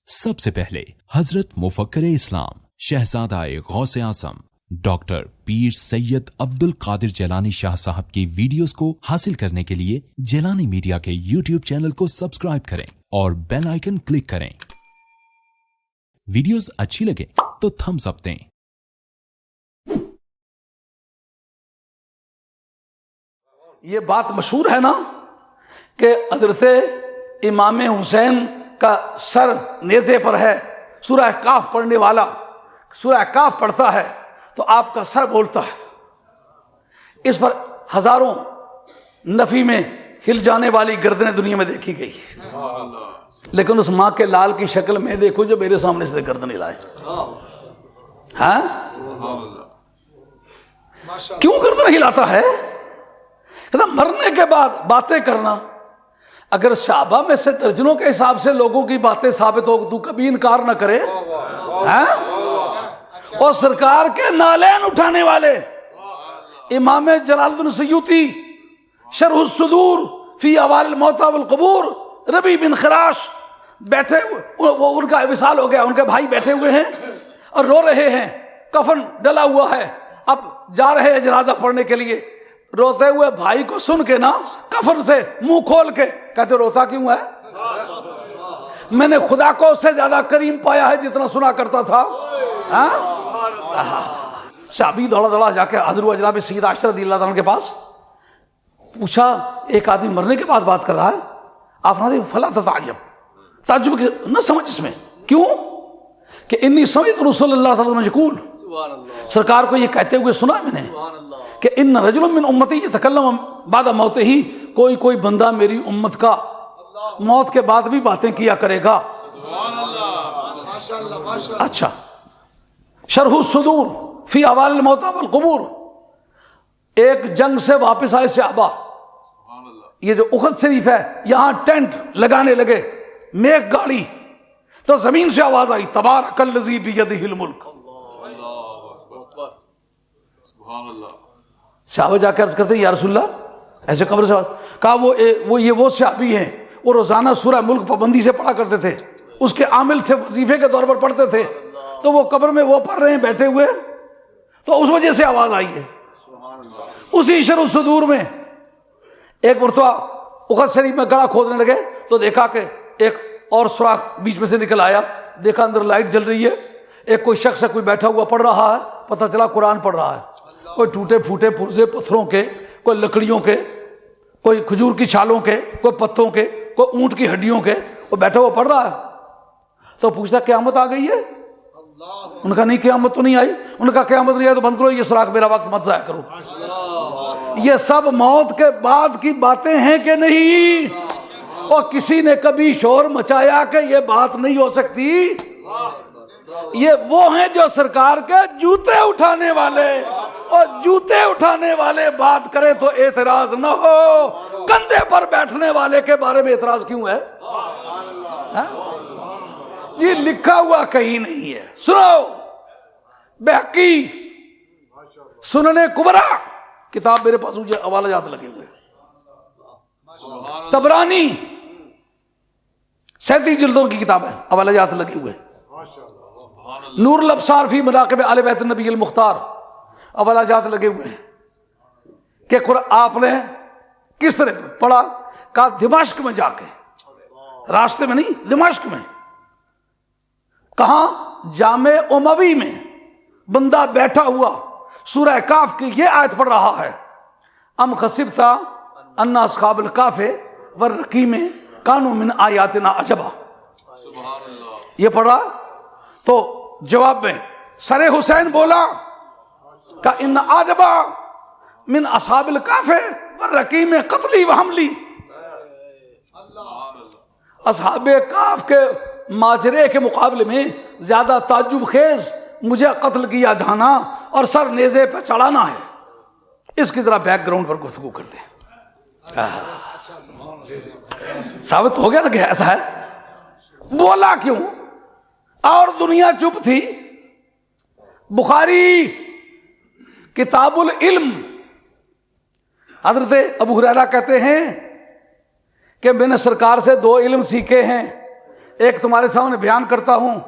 سب سے پہلے حضرت مفکر اسلام شہزادہ غوث اعظم ڈاکٹر پیر سید عبد القادر جیلانی شاہ صاحب کی ویڈیوز کو حاصل کرنے کے لیے جیلانی میڈیا کے یوٹیوب چینل کو سبسکرائب کریں اور بیل آئیکن کلک کریں۔ ویڈیوز اچھی لگے تو تھمز اپ دیں۔ یہ بات مشہور ہے نا کہ حضرت امام حسین کا سر نیزے پر ہے، سورہ کاف پڑھنے والا سورہ کاف پڑھتا ہے تو آپ کا سر بولتا ہے۔ اس پر ہزاروں نفی میں ہل جانے والی گردنیں دنیا میں دیکھی گئی، لیکن اس ماں کے لال کی شکل میں دیکھو جو میرے سامنے سے گردن ہلائے۔ ہاں کیوں گردن ہلاتا ہے؟ مرنے کے بعد باتیں کرنا، اگر صحابہ میں سے درجنوں کے حساب سے لوگوں کی باتیں ثابت ہو تو کبھی انکار نہ کرے۔ اور سرکار کے نالین اٹھانے والے امام جلال الدین سیوطی شرح الصدور فی احوال الموتى والقبور ربیع بن خراش بیٹھے، وہ ان کا وصال ہو گیا، ان کے بھائی بیٹھے ہوئے ہیں اور رو رہے ہیں، کفن ڈلا ہوا ہے، اب جا رہے ہیں جنازہ پڑھنے کے لیے، روتے ہوئے بھائی کو سن کے نا کفن سے منہ کھول کے کہتے روتا کیوں ہے؟ میں نے خدا کو اس سے زیادہ کریم پایا ہے جتنا سنا کرتا تھا۔ صحابی دوڑا دوڑا جا کے حضرت اجلاب سید عائشہ رضی اللہ عنہ کے پاس پوچھا، ایک آدمی مرنے کے بعد بات کر رہا ہے، آپ نے فلا تتعجب، تعجب نہ سمجھ اس میں، کیوں کہ انی سمعت رسول اللہ صلی اللہ علیہ وسلم یقول، سرکار کو یہ کہتے ہوئے سنا میں نے کہ ان رجل من امتی یتکلم بعد موتہ، کوئی بندہ میری امت کا موت کے بعد بھی باتیں کیا کرے گا۔ اچھا، شرح الصدور فی احوال الموتى والقبور، ایک جنگ سے واپس آئے صحابہ، یہ جو احد شریف ہے یہاں ٹینٹ لگانے لگے، میک گاڑی، تو زمین سے آواز آئی تبارک الذی بیدہ الملک۔ صحابہ جا کے عرض کرتے ہیں یا رسول اللہ، ایسے قبر سے کہا وہ صحابی ہیں، وہ روزانہ سورہ ملک پابندی سے پڑھا کرتے تھے، اس کے عامل تھے، وظیفے کے طور پر پڑھتے تھے، تو وہ قبر میں وہ پڑھ رہے ہیں بیٹھے ہوئے، تو اس وجہ سے آواز آئی ہے۔ اسی شرح الصدور میں ایک مرتبہ احد شریف میں گڑھا کھودنے لگے تو دیکھا کہ ایک اور سوراخ بیچ میں سے نکل آیا، دیکھا اندر لائٹ جل رہی ہے، ایک کوئی شخص ہے، کوئی بیٹھا ہوا پڑھ رہا ہے، پتہ چلا قرآن پڑھ رہا ہے، کوئی ٹوٹے پھوٹے پرزے پتھروں کے، کوئی لکڑیوں کے، کوئی کھجور کی چھالوں کے، کوئی پتوں کے، کوئی اونٹ کی ہڈیوں کے، وہ بیٹھا ہوا پڑھ رہا ہے۔ تو پوچھتا قیامت آ گئی ہے؟ ان کا نہیں، قیامت تو نہیں آئی۔ ان کا قیامت نہیں آئی تو بند کرو یہ سراغ، میرا وقت مت ضائع کرو۔ یہ سب موت کے بعد کی باتیں ہیں کہ نہیں؟ اور کسی نے کبھی شور مچایا کہ یہ بات نہیں ہو سکتی؟ یہ وہ ہیں جو سرکار کے جوتے اٹھانے والے، اور جوتے اٹھانے والے بات کرے تو اعتراض نہ ہو، کندھے پر بیٹھنے والے کے بارے میں اعتراض کیوں ہے؟ یہ لکھا ہوا کہیں نہیں ہے۔ سنو، بہقی سنن کبریٰ کتاب میرے پاس مجھے حوالہ جات لگے ہوئے، طبرانی 37 جلدوں کی کتاب ہے، حوالہ جات لگے ہوئے، نور الابصار فی مناقب آل بیت النبی المختار، حوالہ جات لگے ہوئے ہیں کہ آپ نے کس طرح پڑھا۔ کہا دمشق میں جا کے، راستے میں نہیں، دمشق میں، کہاں؟ جامع اموی میں بندہ بیٹھا ہوا سورہ کاف کی یہ آیت پڑھ رہا ہے، ام خسبت ان اصحاب الکہف والرقیم کانوا من آیاتنا عجبا، یہ پڑھا تو جواب میں سر حسین بولا کہ ان عجبا من اصحاب الکہف والرقیم قتلی وحملی، اصحاب کہف کے ماجرے کے مقابلے میں زیادہ تعجب خیز مجھے قتل کیا جانا اور سر نیزے پہ چڑھانا ہے۔ اس کی طرح بیک گراؤنڈ پر گفتگو کرتے ہیں۔ ثابت ہو گیا نا کہ ایسا ہے۔ بولا کیوں؟ اور دنیا چپ تھی۔ بخاری کتاب العلم، حضرت ابو ہریرہ کہتے ہیں کہ میں نے سرکار سے 2 علم سیکھے ہیں، ایک تمہارے سامنے بیان کرتا ہوں،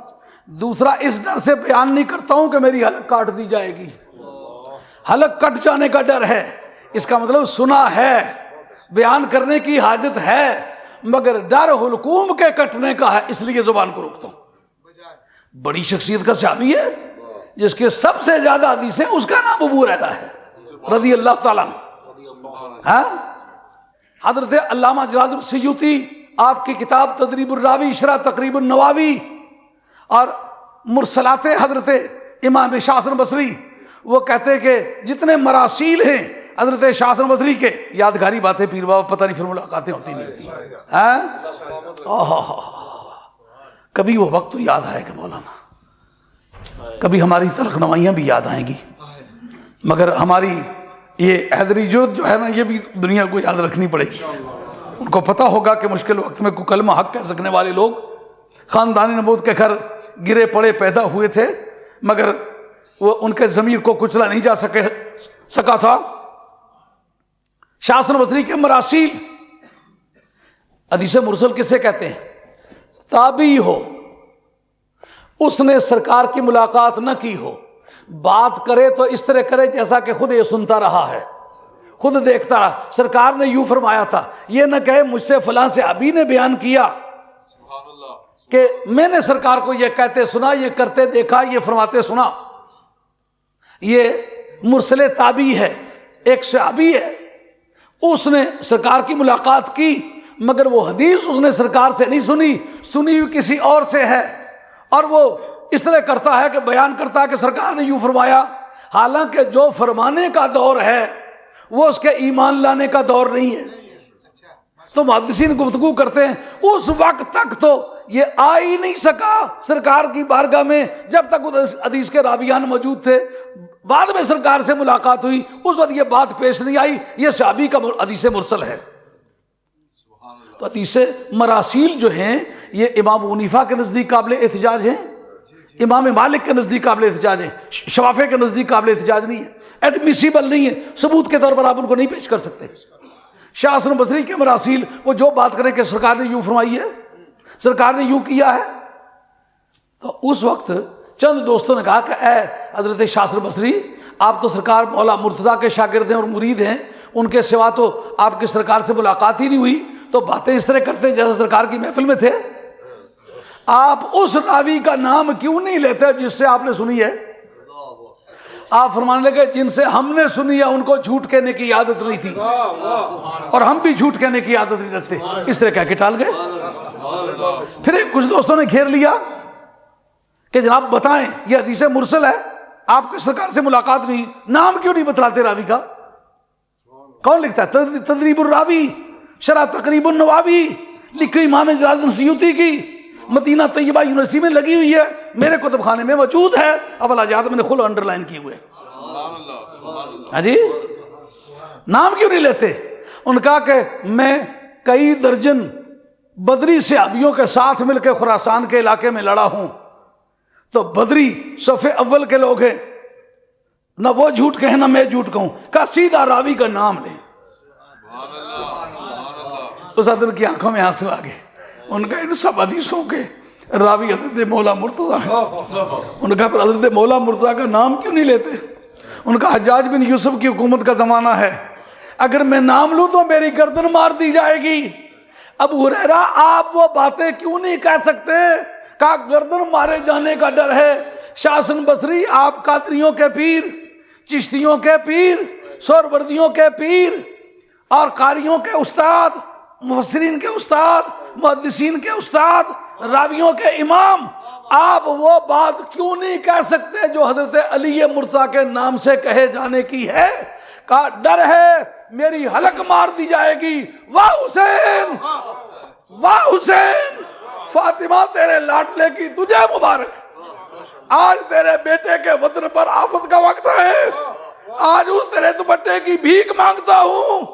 دوسرا اس ڈر سے بیان نہیں کرتا ہوں کہ میری حلق کاٹ دی جائے گی۔ حلق کٹ جانے کا ڈر ہے، اس کا مطلب سنا ہے، بیان کرنے کی حاجت ہے، مگر ڈر حلقوم کے کٹنے کا ہے، اس لیے زبان کو روکتا ہوں۔ بڑی شخصیت کا صحابی ہے جس کے سب سے زیادہ حدیثیں، اس کا نام ابو ہریرہ ہے رضی اللہ تعالیٰ عنہ۔ حضرت علامہ جلال السیوطی، آپ کی کتاب تدریب الراوی شرح تقریب النواوی، اور مرسلات حضرت امام شاہ حسن بصری، وہ کہتے ہیں کہ جتنے مراسیل ہیں حضرت شاہ حسن بصری کے، یادگاری باتیں پیر بابا، پتہ نہیں پھر ملاقاتیں ہوتی نہیں ہوتی۔ کبھی وہ وقت تو یاد آئے گا مولانا، کبھی ہماری تلخ نوائیاں بھی یاد آئیں گی، مگر ہماری یہ حیدری جرت جو ہے نا، یہ بھی دنیا کو یاد رکھنی پڑے گی۔ ان کو پتہ ہوگا کہ مشکل وقت میں کوئی کلمہ حق کہہ سکنے والے لوگ خاندانی نبوت کے گھر گرے پڑے پیدا ہوئے تھے، مگر وہ ان کے ضمیر کو کچلا نہیں جا سکا تھا۔ شاہ حسن بصری کے مراسیل، حدیث مرسل کسے کہتے ہیں؟ تابعی ہو، اس نے سرکار کی ملاقات نہ کی ہو، بات کرے تو اس طرح کرے جیسا کہ خود یہ سنتا رہا ہے، خود دیکھتا رہا، سرکار نے یوں فرمایا تھا، یہ نہ کہے مجھ سے فلاں صحابی نے بیان کیا کہ میں نے سرکار کو یہ کہتے سنا، یہ کرتے دیکھا، یہ فرماتے سنا۔ یہ مرسل تابعی ہے، ایک صحابی ہے، اس نے سرکار کی ملاقات کی، مگر وہ حدیث اس نے سرکار سے نہیں سنی، سنی ہوئی کسی اور سے ہے، اور وہ اس طرح کرتا ہے کہ بیان کرتا ہے کہ سرکار نے یوں فرمایا، حالانکہ جو فرمانے کا دور ہے وہ اس کے ایمان لانے کا دور نہیں ہے۔ تو محدثین گفتگو کرتے ہیں اس وقت تک تو یہ آ ہی نہیں سکا سرکار کی بارگاہ میں جب تک حدیث کے راویان موجود تھے، بعد میں سرکار سے ملاقات ہوئی، اس وقت یہ بات پیش نہیں آئی، یہ صحابی کا حدیث مرسل ہے۔ تو حدیث مراسیل جو ہیں یہ امام حنیفہ کے نزدیک قابل احتجاج ہیں، امام مالک کے نزدیک قابل احتجاج ہیں، شوافی کے نزدیک قابل احتجاج نہیں ہے، ایڈمیسیبل نہیں ہے، ثبوت کے طور پر آپ ان کو نہیں پیش کر سکتے۔ شاہ حسن بصری کے مراسیل وہ جو بات کریں کہ سرکار نے یوں فرمائی ہے، سرکار نے یوں کیا ہے، تو اس وقت چند دوستوں نے کہا کہ اے حضرت شاہ حسن بصری، آپ تو سرکار مولا مرتضیٰ کے شاگرد ہیں اور مرید ہیں، ان کے سوا تو آپ کی سرکار سے ملاقات ہی نہیں ہوئی، تو باتیں اس طرح کرتے ہیں جیسے سرکار کی محفل میں تھے۔ آپ اس راوی کا نام کیوں نہیں لیتے جس سے آپ نے سنی ہے؟ آپ فرمانے لگے جن سے ہم نے سنی ہے ان کو جھوٹ کہنے کی عادت نہیں تھی، اور ہم بھی جھوٹ کہنے کی عادت نہیں رکھتے، اس طرح کہہ کے ٹال گئے۔ پھر ایک کچھ دوستوں نے گھیر لیا کہ جناب بتائیں یہ حدیث مرسل ہے، آپ کی سرکار سے ملاقات نہیں، نام کیوں نہیں بتلاتے راوی کا؟ کون لکھتا ہے؟ تدریب الراوی شرح تقریب النواوی، لکھی امام جلال السیوطی کی، مدینہ طیبہ یونیورسٹی میں لگی ہوئی ہے، میرے کتب خانے میں موجود ہے، اول جات میں نے خود انڈر لائن کیے ہوئے۔ ہاں جی، نام کیوں نہیں لیتے؟ ان کا کہ میں کئی درجن بدری صحابیوں کے ساتھ مل کے خراسان کے علاقے میں لڑا ہوں، تو بدری صف اول کے لوگ ہیں، نہ وہ جھوٹ کہیں نہ میں جھوٹ کہوں، کا سیدھا راوی کا نام لیں۔ اس آدمی کی آنکھوں میں آنسو آ گئے، ان کا ان سب حدیثوں کے راوی حضرت مولا مرتضیٰ ہے۔ ان کا پر حضرت مولا مرتضیٰ کا نام کیوں نہیں لیتے؟ ان کا حجاج بن یوسف کی حکومت کا زمانہ ہے، اگر میں نام لوں تو میری گردن مار دی جائے گی۔ ابو ہریرہ آپ وہ باتیں کیوں نہیں کہہ سکتے؟ کہا گردن مارے جانے کا ڈر ہے۔ شاہ حسن بصری آپ قادریوں کے پیر، چشتیوں کے پیر، سہروردیوں کے پیر اور قاریوں کے استاد، مفسرین کے استاد، محدثین کے استاد، راویوں کے امام، آپ وہ بات کیوں نہیں کہہ سکتے جو حضرت علی مرتضیٰ کے نام سے کہے جانے کی ہے؟ کہا ڈر ہے میری حلق مار دی جائے گی۔ واہ حسین، واہ حسین، فاطمہ تیرے لاڈلے کی تجھے مبارک، آج تیرے بیٹے کے وطن پر آفت کا وقت ہے، آج اس تیرے دوپٹے کی بھیک مانگتا ہوں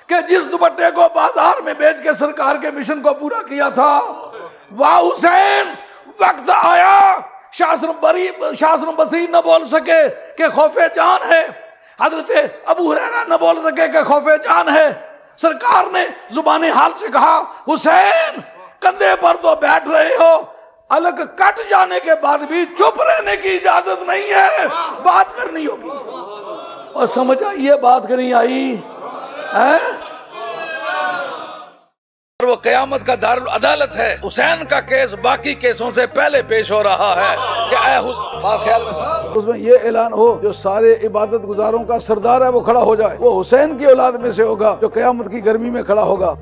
کہ جس دوپٹے کو بازار میں بیچ کے سرکار کے مشن کو پورا کیا تھا۔ واہ حسین، وقت آیا۔ شاہ حسن بصری نہ بول سکے کہ خوف جان ہے، حضرت ابو ہریرہ نہ بول سکے کہ خوف جان ہے، سرکار نے زبان حال سے کہا حسین کندھے پر تو بیٹھ رہے ہو، الگ کٹ جانے کے بعد بھی چپ رہنے کی اجازت نہیں ہے، بات کرنی ہوگی۔ اور سمجھ آئیے بات کرنی آئی ہے؟ وہ قیامت کا دارالعدالت ہے، حسین کا کیس باقی کیسوں سے پہلے پیش ہو رہا ہے کہ اے اس میں یہ اعلان ہو جو سارے عبادت گزاروں کا سردار ہے وہ کھڑا ہو جائے، وہ حسین کی اولاد میں سے ہوگا جو قیامت کی گرمی میں کھڑا ہوگا۔